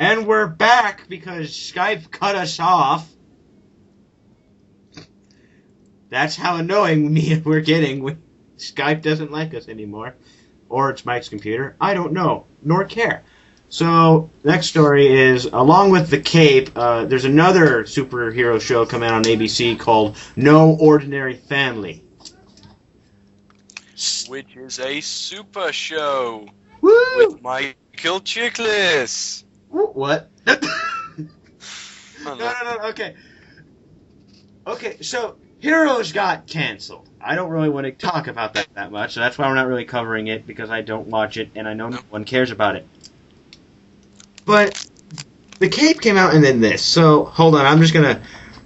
And we're back because Skype cut us off. That's how annoying we're getting. Skype doesn't like us anymore. Or it's Mike's computer. I don't know, nor care. So, next story is, along with The Cape, there's another superhero show coming out on ABC called No Ordinary Family. Which is a super show. Woo! With Michael Chiklis. What? No, No. okay. Okay, so Heroes got canceled. I don't really want to talk about that much, so that's why we're not really covering it, because I don't watch it, and I know no one cares about it. But The Cape came out and then this, so hold on, I'm just going to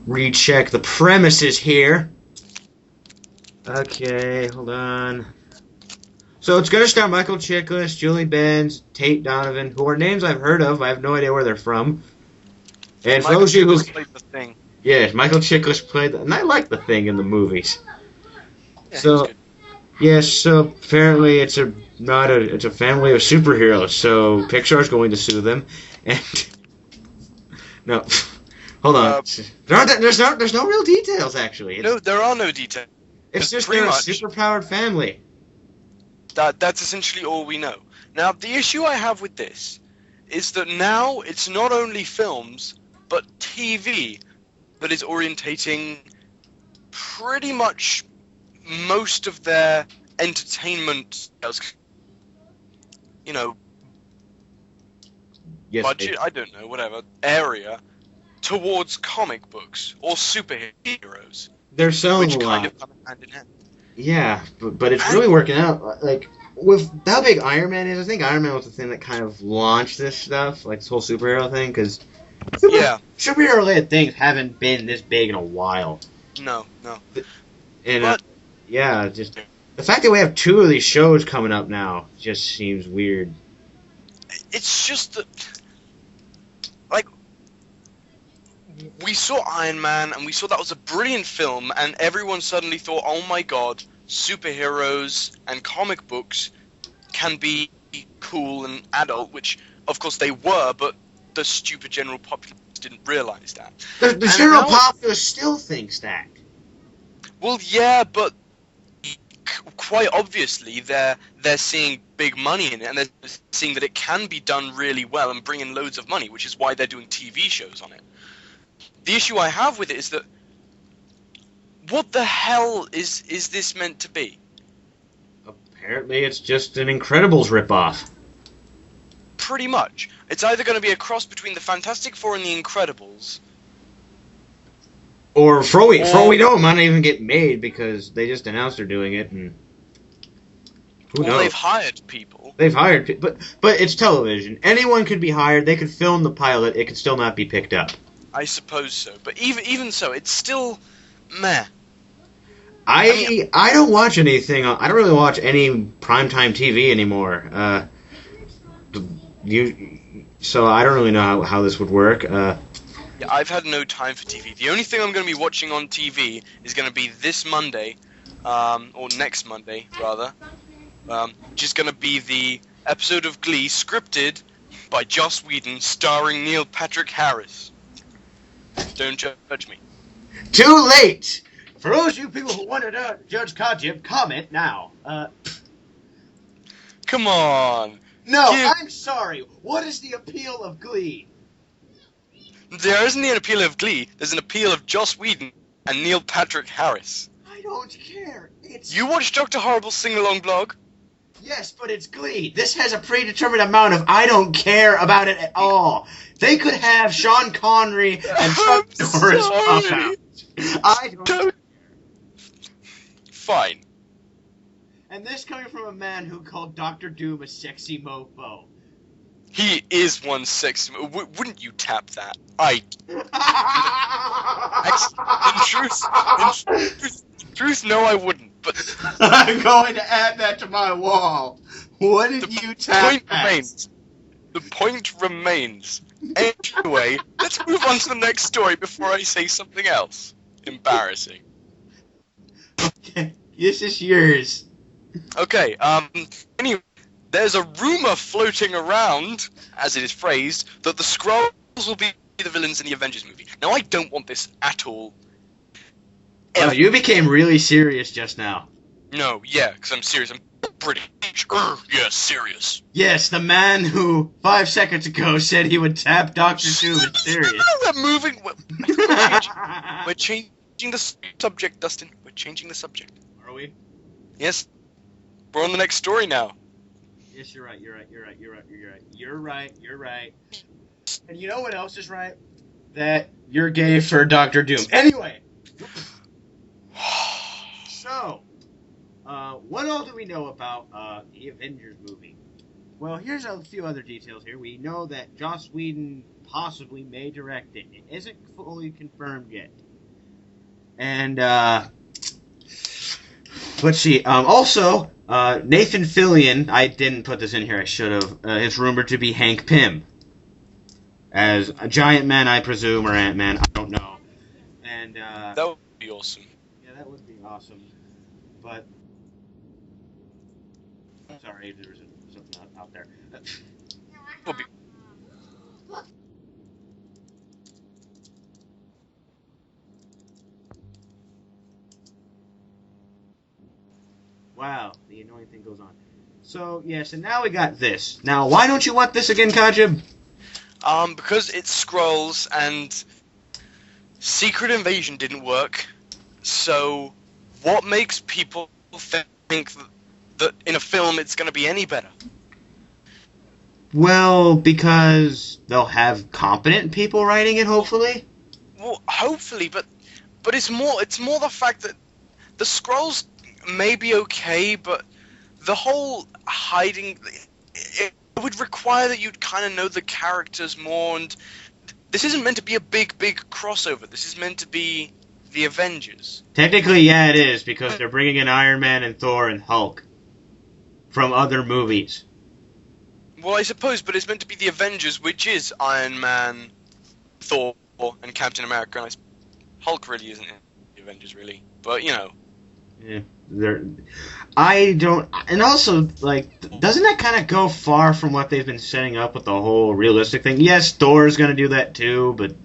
recheck the premises here. Okay, hold on. So it's going to star Michael Chiklis, Julie Benz, Tate Donovan, who are names I've heard of. I have no idea where they're from. And for those of you who played The Thing. Yes, Michael Chiklis played, and I like The Thing in the movies. Yeah, So, yes, so apparently it's a family of superheroes. So Pixar's going to sue them, and no, hold on. There's no real details actually. No, there are no details. It's just they're a superpowered family. That's essentially all we know. Now, the issue I have with this is that now it's not only films but TV that is orientating pretty much most of their entertainment, budget, I don't know, whatever, area, towards comic books or superheroes. They're selling a lot. Which kind of come hand in hand. Yeah, but it's really working out. Like, with how big Iron Man is, I think Iron Man was the thing that kind of launched this stuff, like this whole superhero thing, because superhero-related things haven't been this big in a while. No. And, just the fact that we have 2 of these shows coming up now just seems weird. It's just that, like, we saw Iron Man, and we saw that was a brilliant film, and everyone suddenly thought, oh my god, superheroes and comic books can be cool and adult, which, of course, they were, but the stupid general populace didn't realize that. The general populace still thinks that. Well, yeah, but quite obviously they're seeing big money in it, and they're seeing that it can be done really well and bring in loads of money, which is why they're doing TV shows on it. The issue I have with it is that, what the hell is this meant to be? Apparently it's just an Incredibles ripoff. Pretty much. It's either going to be a cross between the Fantastic Four and the Incredibles. Or for all we know, it might not even get made because they just announced they're doing it, and who knows? They've hired people. But it's television. Anyone could be hired. They could film the pilot. It could still not be picked up. I suppose so. But even so, it's still meh. I don't watch anything. I don't really watch any primetime TV anymore. So I don't really know how this would work. Yeah, I've had no time for TV. The only thing I'm going to be watching on TV is going to be this Monday, or next Monday, rather, which is going to be the episode of Glee scripted by Joss Whedon, starring Neil Patrick Harris. Don't judge me. Too late! For those of you people who want to judge Kojib, comment now. Come on! No, I'm sorry. What is the appeal of Glee? There isn't an appeal of Glee. There's an appeal of Joss Whedon and Neil Patrick Harris. I don't care. You watch Dr. Horrible's sing-along blog? Yes, but it's Glee. This has a predetermined amount of I don't care about it at all. They could have Sean Connery and Chuck Norris pop out. I don't. Fine. And this coming from a man who called Dr. Doom a sexy mofo. He is one sexy. Wouldn't you tap that? In truth, no, I wouldn't. But I'm going to add that to my wall. Wouldn't you tap that? The point remains. Anyway, let's move on to the next story before I say something else embarrassing. Okay, this is yours. Okay. Anyway, there's a rumor floating around, as it is phrased, that the Skrulls will be the villains in the Avengers movie. Now, I don't want this at all. Oh, you became really serious just now. No, yeah, because I'm serious. I'm British. Yeah, serious. Yes, the man who 5 seconds ago said he would tap Doctor Doom is serious. We're moving. We're changing the subject, Dustin. We're changing the subject. Are we? Yes. We're on the next story now. Yes, you're right. You're right. And you know what else is right? That you're gay for Doctor Doom. Anyway. So, what all do we know about the Avengers movie? Well, here's a few other details here. We know that Joss Whedon possibly may direct it. It isn't fully confirmed yet. And, let's see. Also, Nathan Fillion, I didn't put this in here, I should have, is rumored to be Hank Pym. As a Giant Man, I presume, or Ant-Man, I don't know. And, that would be awesome. Yeah, that would be awesome. But, sorry, there was something out there. Would be. Wow, the annoying thing goes on. So, yes, and now we got this. Now, why don't you want this again, Kojib? Because it's Skrulls and Secret Invasion didn't work. So, what makes people think that in a film it's going to be any better? Well, because they'll have competent people writing it, hopefully. Well, hopefully, but it's more the fact that the Skrulls may be okay, but the whole hiding, it would require that you'd kind of know the characters more, and this isn't meant to be a big crossover. This is meant to be the Avengers. Technically, yeah, it is, because they're bringing in Iron Man and Thor and Hulk from other movies. Well, I suppose, but it's meant to be the Avengers, which is Iron Man, Thor, and Captain America, and Hulk really isn't in the Avengers, really. But, you know. Yeah, I don't... And also, like, doesn't that kind of go far from what they've been setting up with the whole realistic thing? Yes, Thor's going to do that too, but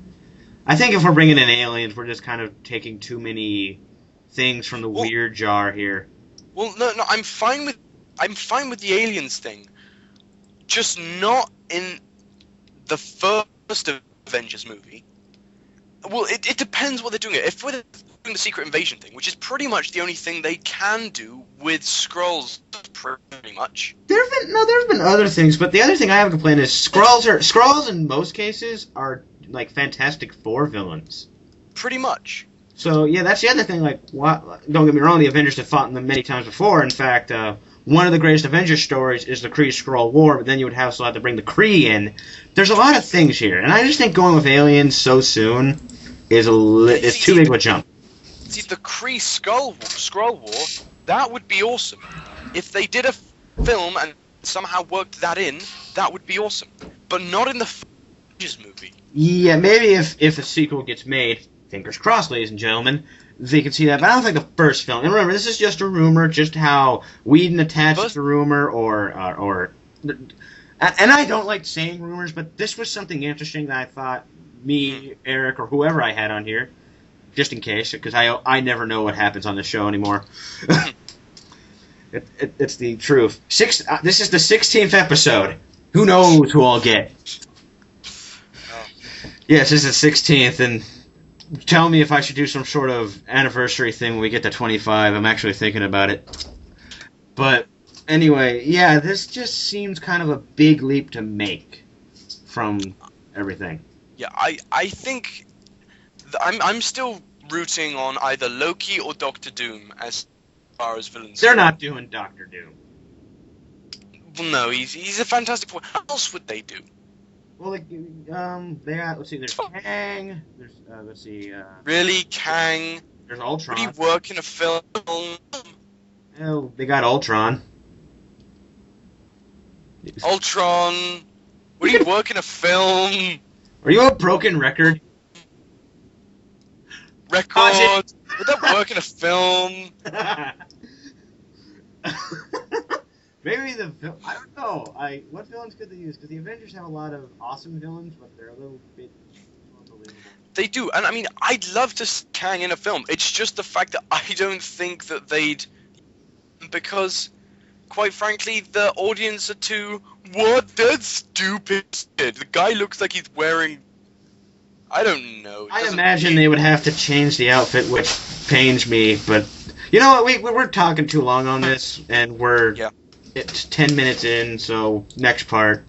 I think if we're bringing in aliens, we're just kind of taking too many things from the weird jar here. Well, no, I'm fine with the aliens thing. Just not in the first Avengers movie. Well, it depends what they're doing. If we're doing the Secret Invasion thing, which is pretty much the only thing they can do with Skrulls, pretty much. There's been other things, but the other thing I have a complaint is Skrulls in most cases are like Fantastic Four villains. Pretty much. So yeah, that's the other thing. Like, don't get me wrong, the Avengers have fought them many times before. In fact, one of the greatest Avengers stories is the Kree-Skrull War, but then you would have to bring the Kree in. There's a lot of things here, and I just think going with aliens so soon is it's too big of a jump. See, the Kree-Skrull War, that would be awesome. If they did a film and somehow worked that in, that would be awesome. But not in the Avengers movie. Yeah, maybe if a sequel gets made, fingers crossed, ladies and gentlemen, they can see that. But I don't think the first film. And remember, this is just a rumor, just how Whedon attached the rumor, or. And I don't like saying rumors, but this was something interesting that I thought me, Eric, or whoever I had on here, just in case, because I never know what happens on this show anymore. It's the truth. This is the 16th episode. Who knows who I'll get? Oh. Yes, this is the 16th, and tell me if I should do some sort of anniversary thing when we get to 25. I'm actually thinking about it. But anyway, yeah, this just seems kind of a big leap to make from everything. Yeah, I think I'm still rooting on either Loki or Doctor Doom as far as villains. They're not doing Doctor Doom. Well, no, he's a Fantastic Four. What else would they do? Well, like, they got, let's see, there's Kang, there's, let's see, Really, Kang? There's Ultron. Would he work in a film? Oh, they got Ultron. Ultron? Would he work in a film? Are you a broken record? Record? Would that work in a film? Maybe I don't know. What villains could they use? Because the Avengers have a lot of awesome villains, but they're a little bit unbelievable. They do, and I mean, I'd love to see Kang in a film. It's just the fact that I don't think that they'd, because, quite frankly, the audience are too. What? That's stupid. The guy looks like he's wearing. I don't know. I imagine they would have to change the outfit, which pains me. But you know what? We're talking too long on this, and it's 10 minutes in. So next part.